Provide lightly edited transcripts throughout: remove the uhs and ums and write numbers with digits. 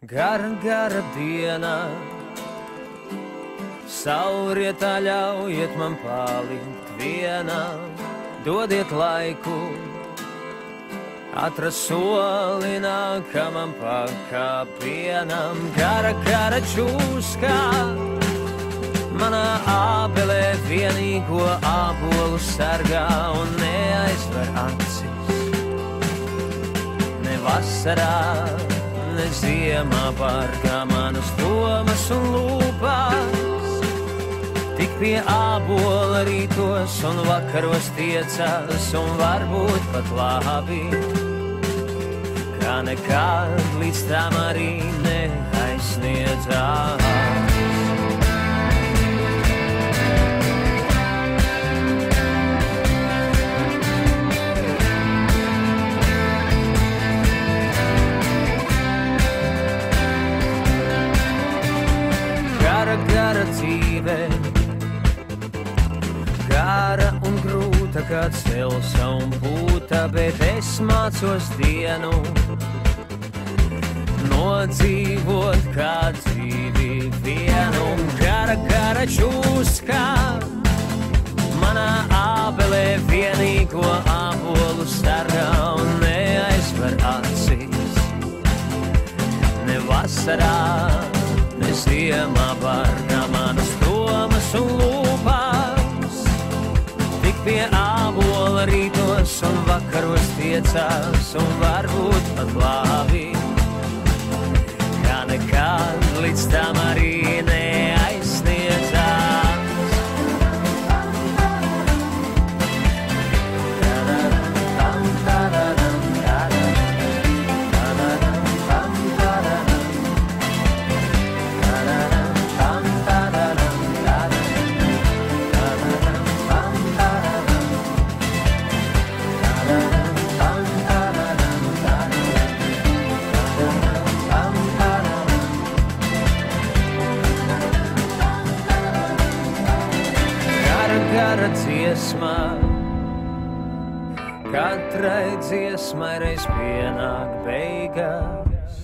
Gara, gara diena, saulrietā ļaujiet man palikt vienam, dodiet laiku, atrast soli nākamam pakāpienam. Gara, gara čūska, manā ābelē vienīgo ābolu sargā un neaizver acis. Ne vasarā, ne ziemā pārgā manas domas un lūpas. Tik pie ābola rītos un vakaros tiecās un varbūt pat labi, kā nekad līdz tam arī neaizsniedzās. Gara dzīve, gara un grūta kā celsa un būta, bet es mācos dienu nodzīvot kā dzīvi vienu. Gara, gara čūska, manā ābelē vienīgo ābolu sargā un neaizver acis. Ne vasarā, ne ziemā pārgā manas domas un lūpas. Tik pie ābola rītos un vakaros tiecās un varbūt pat labi, kā nekad līdz tam arī neaizsniedzās. Gara dziesmā, katrai dziesmai reiz pienāk beigas,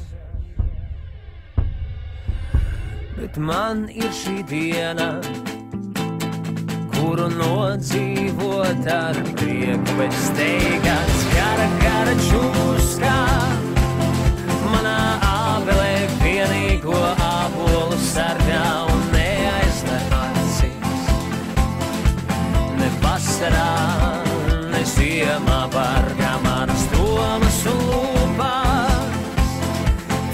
bet man ir šī diena, kuru nodzīvot ar prieku bez steigas. Gara, gara čūska, manā ābelē vienīgo ābolu sargā un neaizver acis. Ne vasarā, ne ziemā pārgā manas domas un lūpas.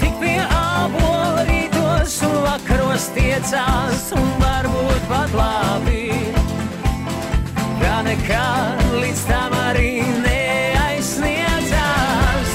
Tik pie ābola rītos un vakaros tiecās un varbūt pat labi, kā nekad līdz tam arī neaizsniedzās.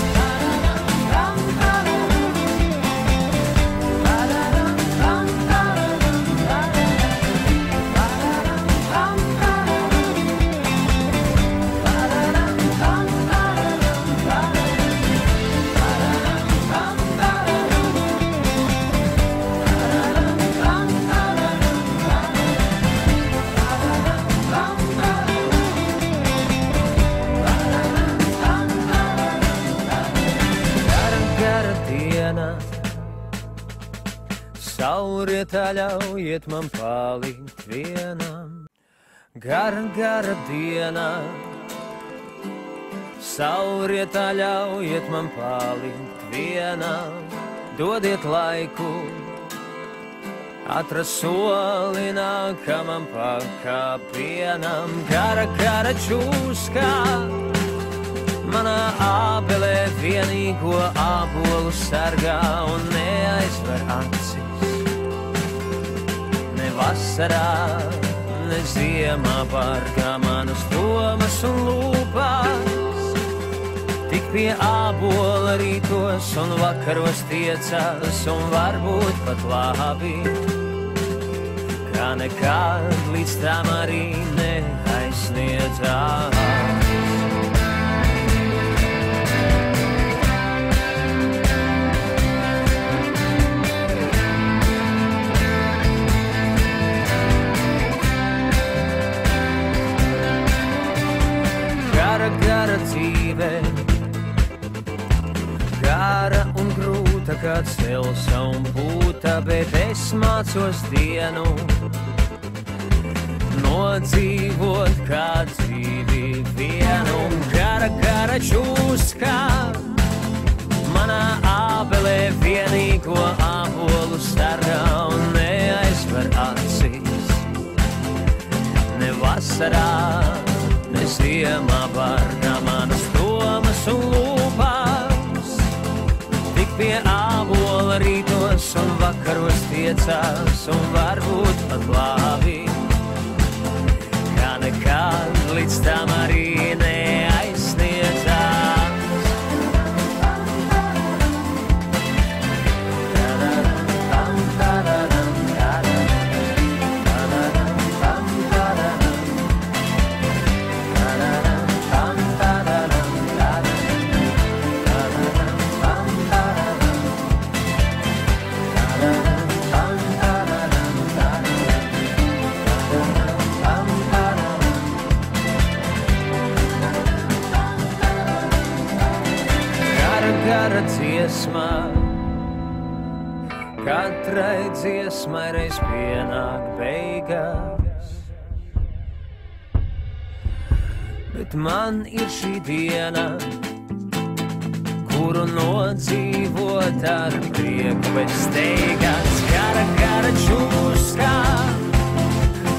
Saulrietā ļaujiet man palikt vienam. Gara, gara diena, saulrietā ļaujiet man palikt vienam. Dodiet laiku, atrast soli nākamam pakāpienam. Gara, gara čūska, manā ābelē vienīgo ābolu sargā un neaizver acis. Ne vasarā, ne ziemā pārgā manas domas un lūpas. Tik pie ābola rītos un vakaros tiecās un varbūt pat labi, kā nekad līdz tam arī neaizsniedzās. Gara, gara dzīve, gara un grūta kā celsa un pūta, bet es mācos dienu nodzīvot kā dzīvi vienu. Gara čūska manā ābelē vienīgo ābolu sarā un neaizver acīs. Ne vasarā, ne ziemā bargā manas domas un lūpās. Tik pie ābola rītos un vakaros tiecās un varbūt pat glābī. Kā nekad līdz tam arī neaizsniedzās. Gara dziesmā, katrai dziesmai reiz pienāk beigas, bet man ir šī diena, kuru nodzīvot ar prieku bez steigas. Gara čūska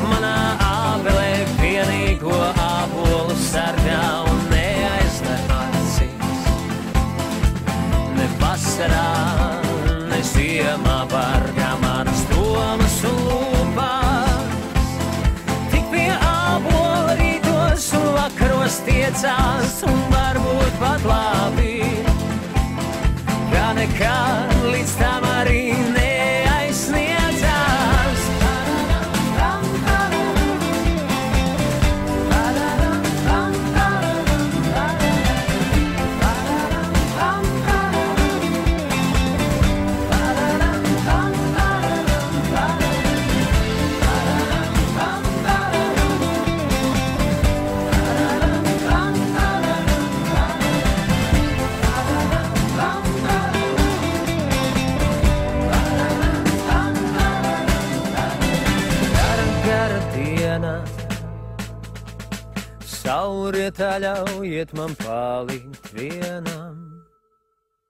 manā ābelē vienīgo ābolu sargā un neaizver acīs. Ne vasarā, ne ziemā bargā manas domas un lūpās. Tik pie ābola rītos un vakaros tiecās un varbūt pat labi. Kā nekad līdz tam arī neaizsniedzās. Sauriet ļaujiet man palikt vienam.